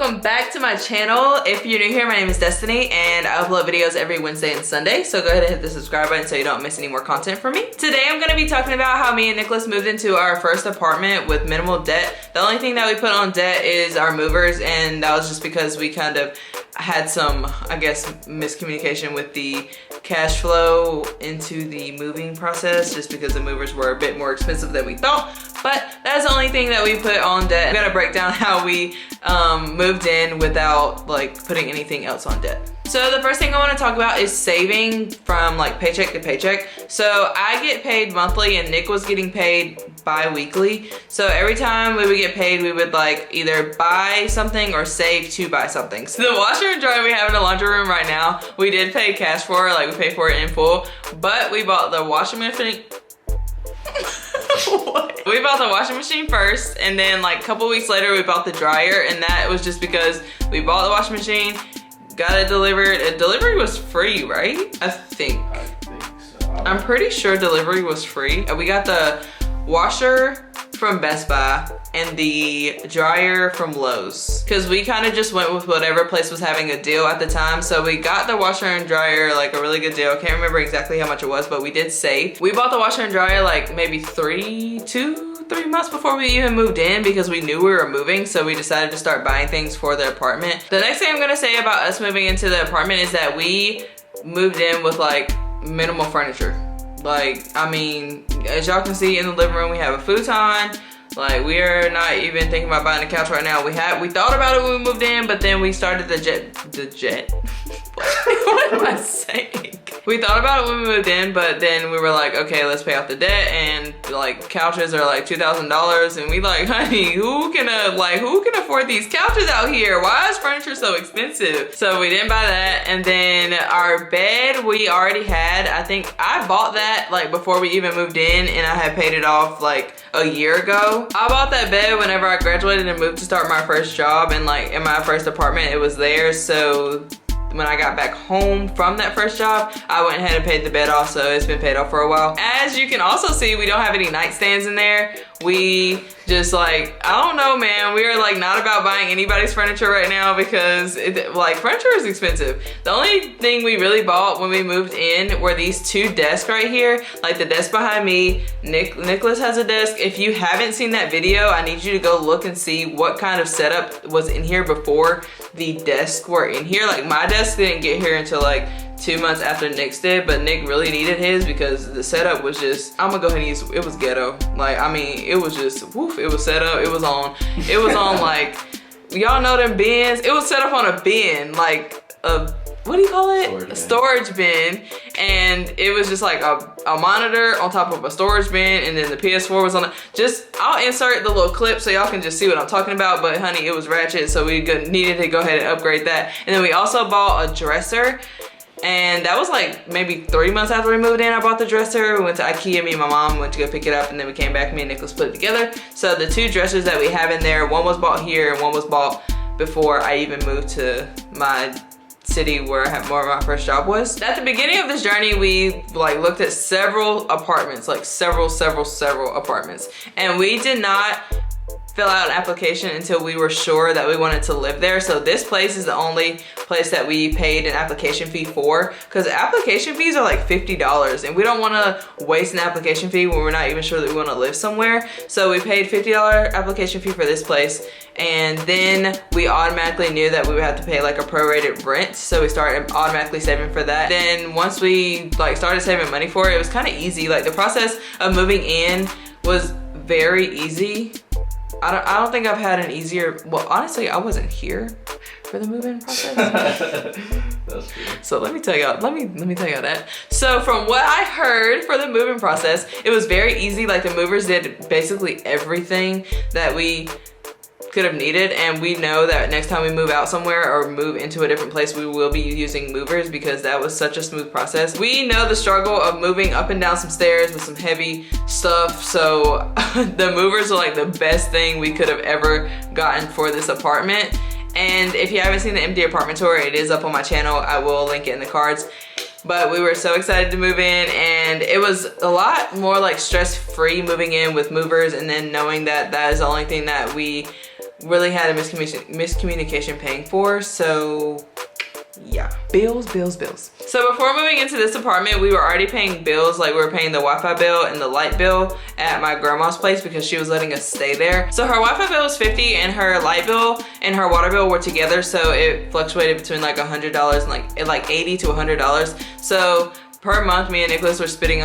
welcome back to my channel. If you're new here, my name is Destiny and I upload videos every Wednesday and Sunday, so go ahead and hit the subscribe button so you don't miss any more content from me. Today I'm going to be talking about how me and Nicholas moved into our first apartment with minimal debt. The only thing that we put on debt is our movers, and that was just because we kind of had some, I guess, miscommunication with the cash flow into the moving process, just because the movers were a bit more expensive than we thought. But that's the only thing that we put on debt. I'm gonna break down how we moved in without like putting anything else on debt. So the first thing I want to talk about is saving from like paycheck to paycheck. So I get paid monthly and Nick was getting paid bi-weekly. So every time we would get paid, we would like either buy something or save to buy something. So the washer and dryer we have in the laundry room right now, we did pay cash for, like we paid for it in full, but we bought the washing machine. We bought the washing machine first, and then like a couple weeks later we bought the dryer, and that was just because we bought the washing machine, got it delivered. Delivery was free, right? I think so. I'm pretty sure delivery was free. We got the washer from Best Buy and the dryer from Lowe's, because we kind of just went with whatever place was having a deal at the time. So we got the washer and dryer like a really good deal. Can't remember exactly how much it was, but we did save. We bought the washer and dryer like maybe 3 months before we even moved in, because we knew we were moving, so we decided to start buying things for the apartment. The next thing I'm gonna say about us moving into the apartment is that we moved in with like minimal furniture. Like, I mean, as y'all can see in the living room, we have a futon. Like, we are not even thinking about buying a couch right now. We thought about it when we moved in, but then we started the jet. What am I saying? We thought about it when we moved in, but then we were like, okay, let's pay off the debt, and like couches are like $2,000, and we like, honey, who can afford these couches out here? Why is furniture so expensive? So we didn't buy that. And then our bed we already had. I think I bought that like before we even moved in, and I had paid it off like a year ago. I bought that bed whenever I graduated and moved to start my first job, and like in my first apartment it was there. So when I got back home from that first job, I went ahead and paid the bed off, so it's been paid off for a while. As you can also see, we don't have any nightstands in there. We just like, I don't know, man. We are like not about buying anybody's furniture right now, because like furniture is expensive. The only thing we really bought when we moved in were these 2 desks right here. Like the desk behind me, Nicholas has a desk. If you haven't seen that video, I need you to go look and see what kind of setup was in here before the desks were in here. Like my desk didn't get here until like 2 months after Nick's did, but Nick really needed his because the setup was just, I'm gonna go ahead and use, it was ghetto. Like, I mean, it was just, woof, it was set up, it was on like, y'all know them bins? It was set up on a bin, like a, what do you call it? A storage bin. And it was just like a monitor on top of a storage bin, and then the PS4 was on it. I'll insert the little clip so y'all can just see what I'm talking about, but honey, it was ratchet, so we needed to go ahead and upgrade that. And then we also bought a dresser, and that was like maybe 3 months after we moved in. I bought the dresser. We went to Ikea, me and my mom went to go pick it up, and then we came back, me and Nicholas put it together. So the 2 dressers that we have in there, one was bought here and one was bought before I even moved to my city where my first job was. At the beginning of this journey, we like looked at several apartments, like several apartments, and we did not fill out an application until we were sure that we wanted to live there. So this place is the only place that we paid an application fee for, because application fees are like $50, and we don't want to waste an application fee when we're not even sure that we want to live somewhere. So we paid $50 application fee for this place, and then we automatically knew that we would have to pay like a prorated rent, so we started automatically saving for that. Then once we like started saving money for it, it was kind of easy. Like the process of moving in was very easy. I don't think I've had an easier, well, honestly, I wasn't here for the move-in process. That's true. So let me tell y'all, let me tell y'all that. So from what I heard for the move-in process, it was very easy. Like the movers did basically everything that we could have needed, and we know that next time we move out somewhere or move into a different place, we will be using movers, because that was such a smooth process. We know the struggle of moving up and down some stairs with some heavy stuff, so the movers are like the best thing we could have ever gotten for this apartment. And if you haven't seen the empty apartment tour, it is up on my channel. I will link it in the cards. But we were so excited to move in, and it was a lot more like stress-free moving in with movers, and then knowing that that is the only thing that we really had a miscommunication paying for. So yeah, bills. So before moving into this apartment, we were already paying bills. Like we were paying the Wi-Fi bill and the light bill at my grandma's place because she was letting us stay there. So her Wi-Fi bill was $50 and her light bill and her water bill were together. So it fluctuated between like $100 and like $80 to $100. So per month, me and Nicholas were splitting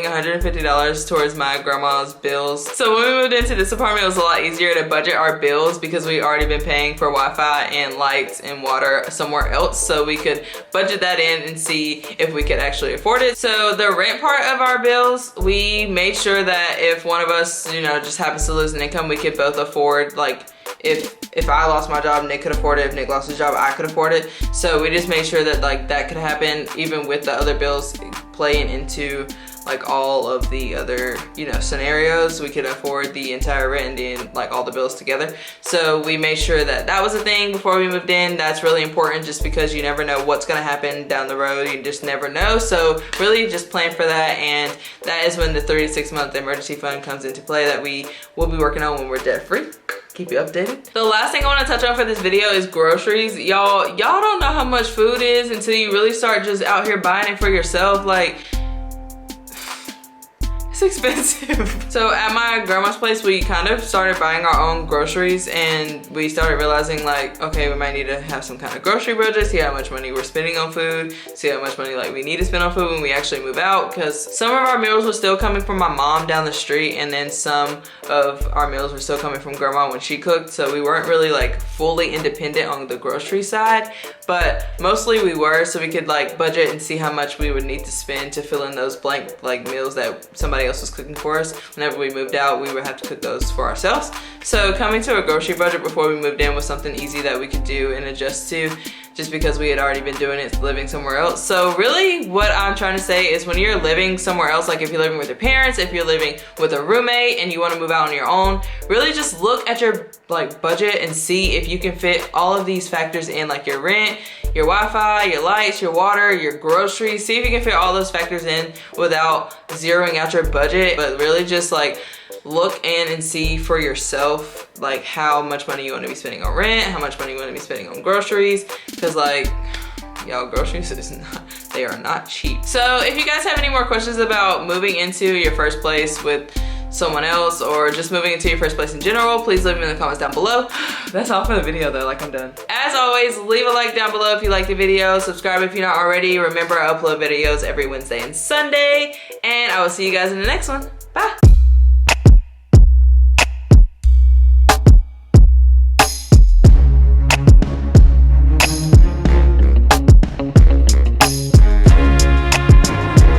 $150 towards my grandma's bills. So when we moved into this apartment, it was a lot easier to budget our bills because we already been paying for Wi-Fi and lights and water somewhere else. So we could budget that in and see if we could actually afford it. So the rent part of our bills, we made sure that if one of us, you know, just happens to lose an income, we could both afford, like, if I lost my job, Nick could afford it. If Nick lost his job, I could afford it. So we just made sure that like that could happen even with the other bills playing into like all of the other, you know, scenarios. We could afford the entire rent and like all the bills together. So we made sure that that was a thing before we moved in. That's really important just because you never know what's gonna happen down the road. You just never know. So really just plan for that. And that is when the 3 to 6 month emergency fund comes into play that we will be working on when we're debt free. Keep you updated. The last thing I want to touch on for this video is groceries. Y'all don't know how much food is until you really start just out here buying it for yourself. Like, it's expensive. So at my grandma's place, we kind of started buying our own groceries and we started realizing like, okay, we might need to have some kind of grocery budget, see how much money we're spending on food, see how much money like we need to spend on food when we actually move out. Because some of our meals were still coming from my mom down the street and then some of our meals were still coming from grandma when she cooked. So we weren't really like fully independent on the grocery side, but mostly we were, so we could like budget and see how much we would need to spend to fill in those blank like meals that somebody else was cooking for us. Whenever we moved out, we would have to cook those for ourselves. So coming to a grocery budget before we moved in was something easy that we could do and adjust to, just because we had already been doing it living somewhere else. So really what I'm trying to say is when you're living somewhere else, like if you're living with your parents, if you're living with a roommate and you want to move out on your own, really just look at your like budget and see if you can fit all of these factors in, like your rent, your Wi-Fi, your lights, your water, your groceries. See if you can fit all those factors in without zeroing out your budget, but really just like look in and see for yourself like how much money you want to be spending on rent, how much money you want to be spending on groceries, because like y'all, groceries is not, they are not cheap. So if you guys have any more questions about moving into your first place with someone else or just moving into your first place in general, please leave them in the comments down below. That's all for the video though, like I'm done. As always, leave a like down below if you like the video, subscribe if you're not already. Remember, I upload videos every Wednesday and Sunday, and I will see you guys in the next one.